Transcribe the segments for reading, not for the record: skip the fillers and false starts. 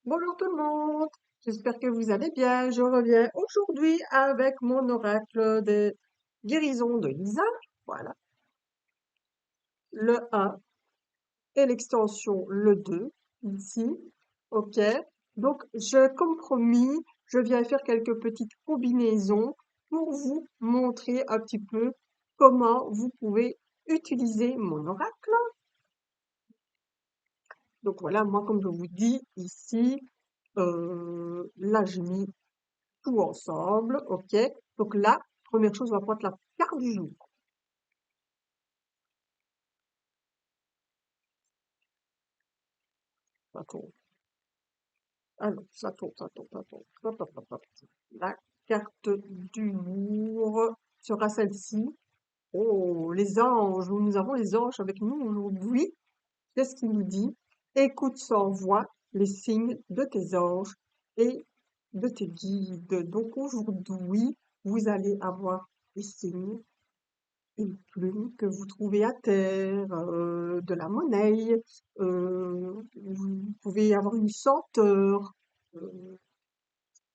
Bonjour tout le monde, j'espère que vous allez bien. Je reviens aujourd'hui avec mon oracle des guérisons de Lisa. Voilà, le 1 et l'extension le 2, ici. OK. Donc, comme promis, je viens faire quelques petites combinaisons pour vous montrer un petit peu comment vous pouvez utiliser mon oracle. Donc voilà, moi, comme je vous dis ici, là, j'ai mis tout ensemble, ok? Donc là, première chose, on va prendre la carte du jour. Ça tombe. Alors, ça tombe, ça tombe. Hop, hop, hop, hop. La carte du jour sera celle-ci. Oh, les anges, nous avons les anges avec nous aujourd'hui. Qu'est-ce qu'il nous dit? Écoute sans voix les signes de tes anges et de tes guides. Donc aujourd'hui, vous allez avoir des signes, une plume que vous trouvez à terre, de la monnaie, vous pouvez avoir une senteur.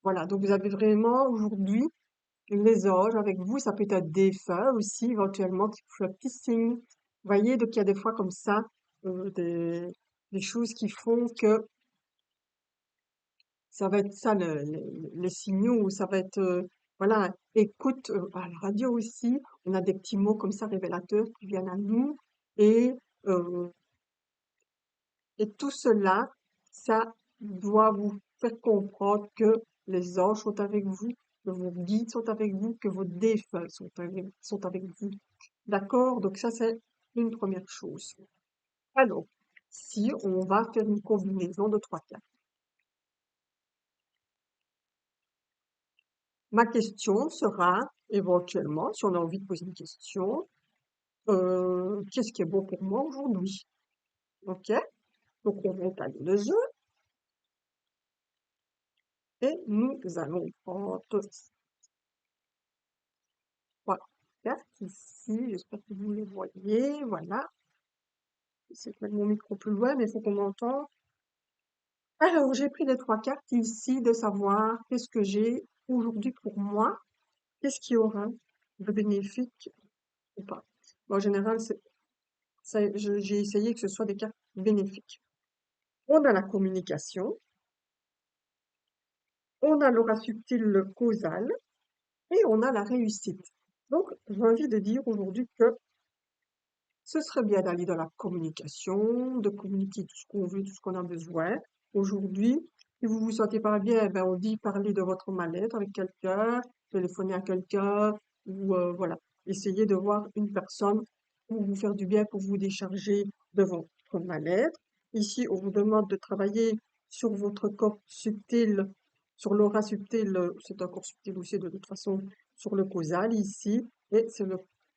Voilà, donc vous avez vraiment aujourd'hui les anges avec vous. Ça peut être un défunt aussi, éventuellement, qui vous fait un petit signe. Vous voyez, donc il y a des fois comme ça, des choses qui font que ça va être ça, les signaux, ça va être, voilà, écoute, à la radio aussi, on a des petits mots comme ça révélateurs qui viennent à nous et, euh, et tout cela, ça doit vous faire comprendre que les anges sont avec vous, que vos guides sont avec vous, que vos défunts sont avec vous. D'accord? Donc ça, c'est une première chose. Alors, si on va faire une combinaison de trois cartes. Ma question sera, éventuellement, si on a envie de poser une question, qu'est-ce qui est bon pour moi aujourd'hui? OK? Donc, on va étaler le jeu et nous allons prendre trois cartes ici. J'espère que vous les voyez. Voilà. J'essaie de mettre mon micro plus loin, mais il faut qu'on m'entende. Alors, j'ai pris les trois cartes ici de savoir qu'est-ce que j'ai aujourd'hui pour moi. Qu'est-ce qui aura de bénéfique ou pas? En général, j'ai essayé que ce soit des cartes bénéfiques. On a la communication, on a l'aura subtil causal et on a la réussite. Donc, j'ai envie de dire aujourd'hui que ce serait bien d'aller dans la communication, de communiquer tout ce qu'on veut, tout ce qu'on a besoin. Aujourd'hui, si vous vous sentez pas bien, ben on dit parler de votre mal-être avec quelqu'un, téléphoner à quelqu'un, ou voilà, essayer de voir une personne pour vous faire du bien, pour vous décharger de votre mal-être. Ici, on vous demande de travailler sur votre corps subtil, sur l'aura subtile, c'est un corps subtil aussi de toute façon, sur le causal ici, et c'est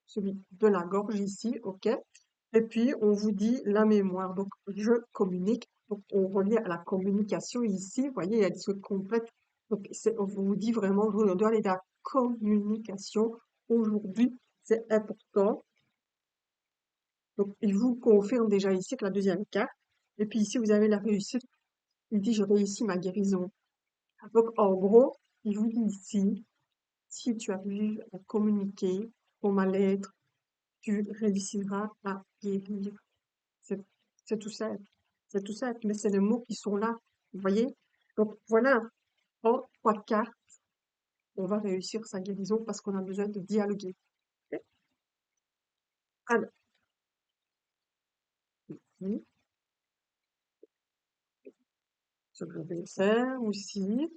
celui de la gorge ici, ok? Et puis, on vous dit la mémoire. Donc, je communique. Donc, on revient à la communication ici. Vous voyez, il y a des trucs complètes. Donc, on vous dit vraiment, on doit aller dans la communication. Aujourd'hui, c'est important. Donc, il vous confirme déjà ici que la deuxième carte. Et puis ici, vous avez la réussite. Il dit, je réussis ma guérison. Donc, en gros, il vous dit ici, si tu arrives à communiquer ton mal-être, tu réussiras à guérir. C'est c'est tout simple. C'est tout simple, mais c'est les mots qui sont là. Vous voyez? Donc voilà, en trois cartes, on va réussir sa guérison parce qu'on a besoin de dialoguer. Ok. Alors, ici, ce que je vais faire aussi,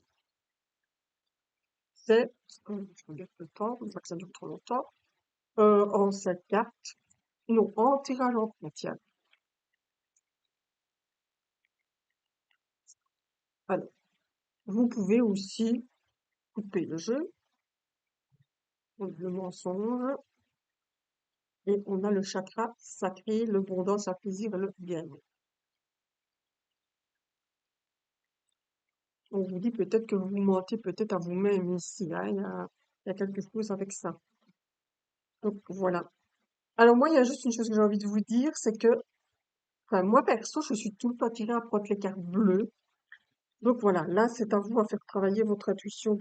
c'est, je regarde le temps, pour pas que ça dure trop longtemps, en cette carte, non, en tirage en compte, tiens. Alors, vous pouvez aussi couper le jeu, le mensonge, et on a le chakra sacré, l'abondance, le plaisir et le bien. On vous dit peut-être que vous mentez peut-être à vous-même ici, hein, il y a quelque chose avec ça. Donc voilà. Alors moi, il y a juste une chose que j'ai envie de vous dire, c'est que, enfin, moi perso, je suis tout le temps tirée à prendre les cartes bleues. Donc voilà, là, c'est à vous à faire travailler votre intuition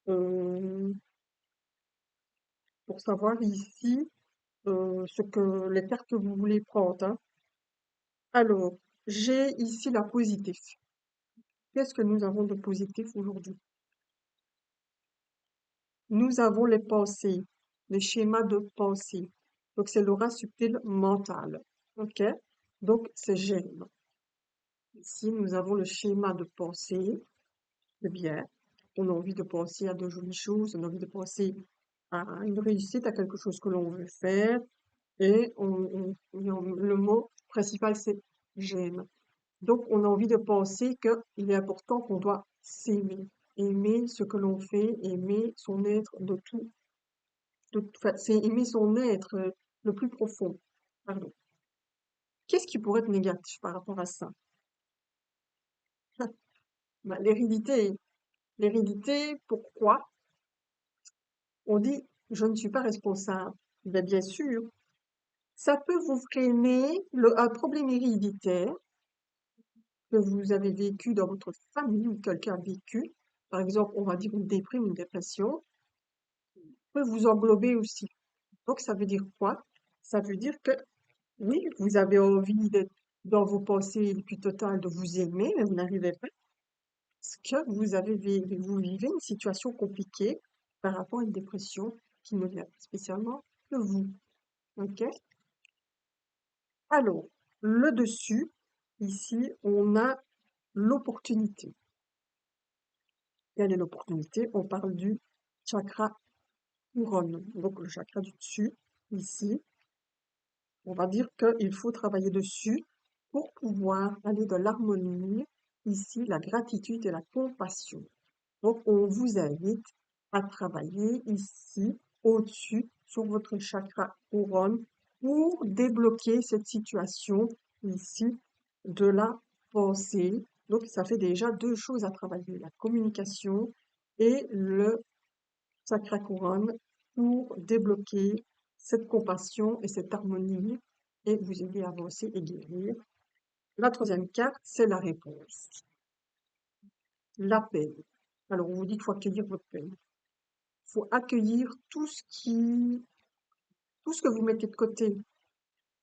euh, pour savoir ici ce que les cartes que vous voulez prendre, hein. Alors, j'ai ici la positif. Qu'est-ce que nous avons de positif aujourd'hui? Nous avons les pensées, les schémas de pensée. Donc, c'est l'aura subtile mentale. OK? Donc, c'est j'aime. Ici, nous avons le schéma de pensée. C'est bien. On a envie de penser à de jolies choses, on a envie de penser à une réussite, à quelque chose que l'on veut faire. Et le mot principal, c'est j'aime. Donc, on a envie de penser qu'il est important qu'on doit s'aimer. Aimer ce que l'on fait, aimer son être de tout. Enfin, c'est aimer son être le plus profond. Pardon. Qu'est-ce qui pourrait être négatif par rapport à ça? Ben, l'hérédité. L'hérédité, pourquoi? On dit, je ne suis pas responsable. Ben, bien sûr, ça peut vous freiner un problème héréditaire que vous avez vécu dans votre famille ou quelqu'un a vécu. Par exemple, on va dire une déprime, une dépression, peut vous englober aussi. Donc, ça veut dire quoi? Ça veut dire que oui, vous avez envie d'être dans vos pensées les plus totales de vous aimer, mais vous n'arrivez pas parce que vous vivez une situation compliquée par rapport à une dépression qui ne vient pas spécialement de vous. OK? Alors, le dessus, ici, on a l'opportunité. Quelle est l'opportunité? On parle du chakra couronne. Donc, le chakra du dessus, ici, on va dire qu'il faut travailler dessus pour pouvoir aller dans l'harmonie, ici, la gratitude et la compassion. Donc, on vous invite à travailler ici, au-dessus, sur votre chakra couronne, pour débloquer cette situation ici de la pensée. Donc, ça fait déjà deux choses à travailler, la communication et le chakra couronne pour débloquer cette compassion et cette harmonie et vous aider à avancer et guérir. La troisième carte, c'est la réponse, la peine. Alors, on vous dit qu'il faut accueillir votre peine. Il faut accueillir tout ce que vous mettez de côté,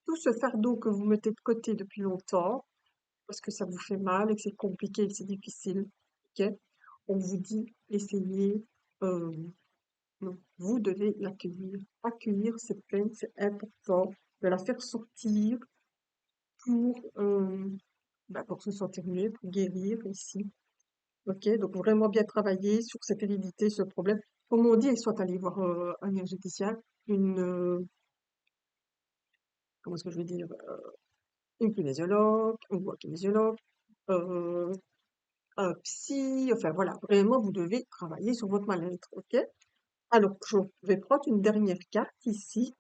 tout ce fardeau que vous mettez de côté depuis longtemps, parce que ça vous fait mal et que c'est compliqué et que c'est difficile. Ok? On vous dit, essayez, euh, non, vous devez l'accueillir. Accueillir cette peine, c'est important de la faire sortir pour, pour se sentir mieux, pour guérir ici. Ok, donc vraiment bien travailler sur cette hérédité, ce problème. Comme on dit, il soit allé voir un énergéticien, une, comment est-ce que je vais dire, une kinésiologue, ou un kinésiologue, euh, un psy, enfin voilà, vraiment vous devez travailler sur votre mal-être, ok? Alors, je vais prendre une dernière carte ici,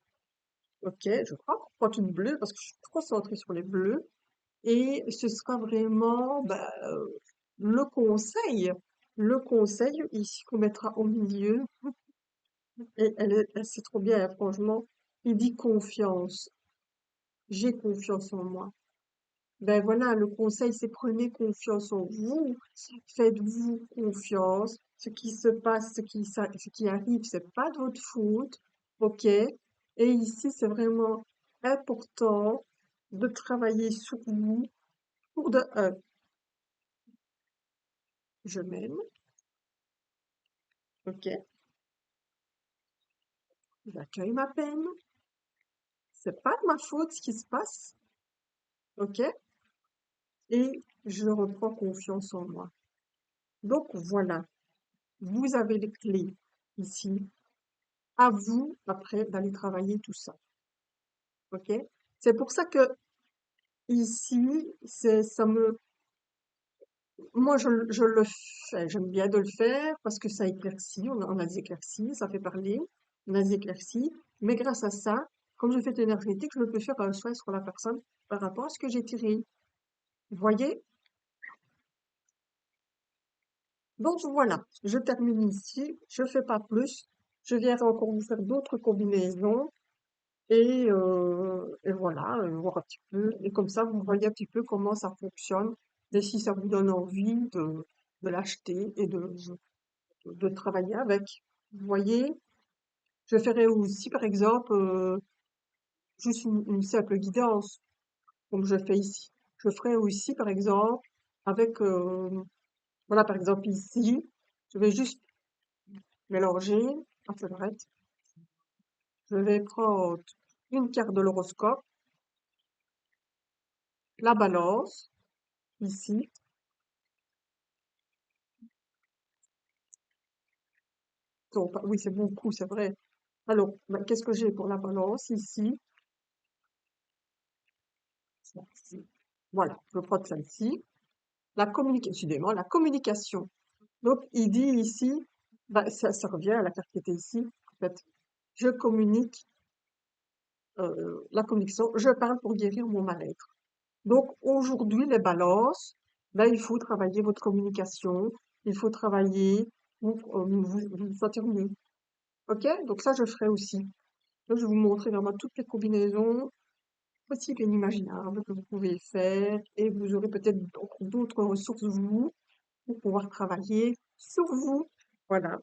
ok? Je crois prendre une bleue parce que je suis trop centrée sur les bleus. Et ce sera vraiment le conseil ici qu'on mettra au milieu. Et c'est trop bien, hein, franchement. Il dit confiance. J'ai confiance en moi. Ben voilà, le conseil, c'est prenez confiance en vous. Faites-vous confiance. Ce qui se passe, ce qui arrive, c'est pas de votre faute. OK? Et ici, c'est vraiment important de travailler sur vous pour de un, je m'aime. OK? J'accueille ma peine. C'est pas de ma faute ce qui se passe. OK? Et je reprends confiance en moi. Donc voilà, vous avez les clés ici. À vous, après, d'aller travailler tout ça. OK? C'est pour ça que ici, moi, je le fais, j'aime bien de le faire parce que ça éclaircit, on a des éclaircies, ça fait parler, on a des éclaircies, mais grâce à ça, comme je fais de l'énergétique, je peux faire un soin sur la personne par rapport à ce que j'ai tiré. Vous voyez? Donc voilà, je termine ici, je fais pas plus, je viendrai encore vous faire d'autres combinaisons et voilà, voir un petit peu, et comme ça, vous voyez un petit peu comment ça fonctionne Et si ça vous donne envie de l'acheter et de travailler avec. Vous voyez, je ferai aussi, par exemple, juste une simple guidance, comme je fais ici. Je ferai aussi, par exemple, avec, voilà, par exemple ici, je vais juste mélanger, ah, c'est vrai, je vais prendre une carte de l'horoscope, la balance, ici. Donc, oui, c'est beaucoup, c'est vrai. Alors, ben, qu'est-ce que j'ai pour la balance ici? Celle-ci. Voilà, je prends celle-ci. La communication, excusez-moi, la communication. Donc, il dit ici, bah, ça revient à la carte qui était ici. En fait, je communique, la communication, je parle pour guérir mon mal-être. Donc, aujourd'hui, les balances, ben, il faut travailler votre communication, il faut travailler pour vous sentir mieux. Ok? Donc, ça, je ferai aussi. Donc, je vais vous montrer vraiment toutes les combinaisons possibles et inimaginables que vous pouvez faire et vous aurez peut-être d'autres ressources, vous, pour pouvoir travailler sur vous. Voilà.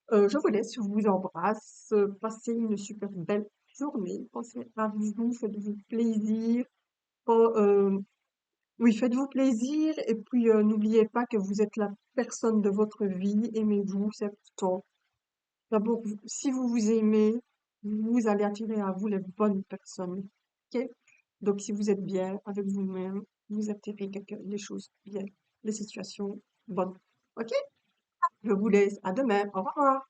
Je vous laisse, je vous embrasse. Passez une super belle journée. Pensez à vous, faites-vous plaisir. Oh, oui, faites-vous plaisir et puis n'oubliez pas que vous êtes la personne de votre vie. Aimez-vous, c'est important. D'abord, si vous vous aimez, vous allez attirer à vous les bonnes personnes. Ok? Donc, si vous êtes bien avec vous-même, vous attirez les choses bien, les situations bonnes. Ok? Je vous laisse. À demain. Au revoir.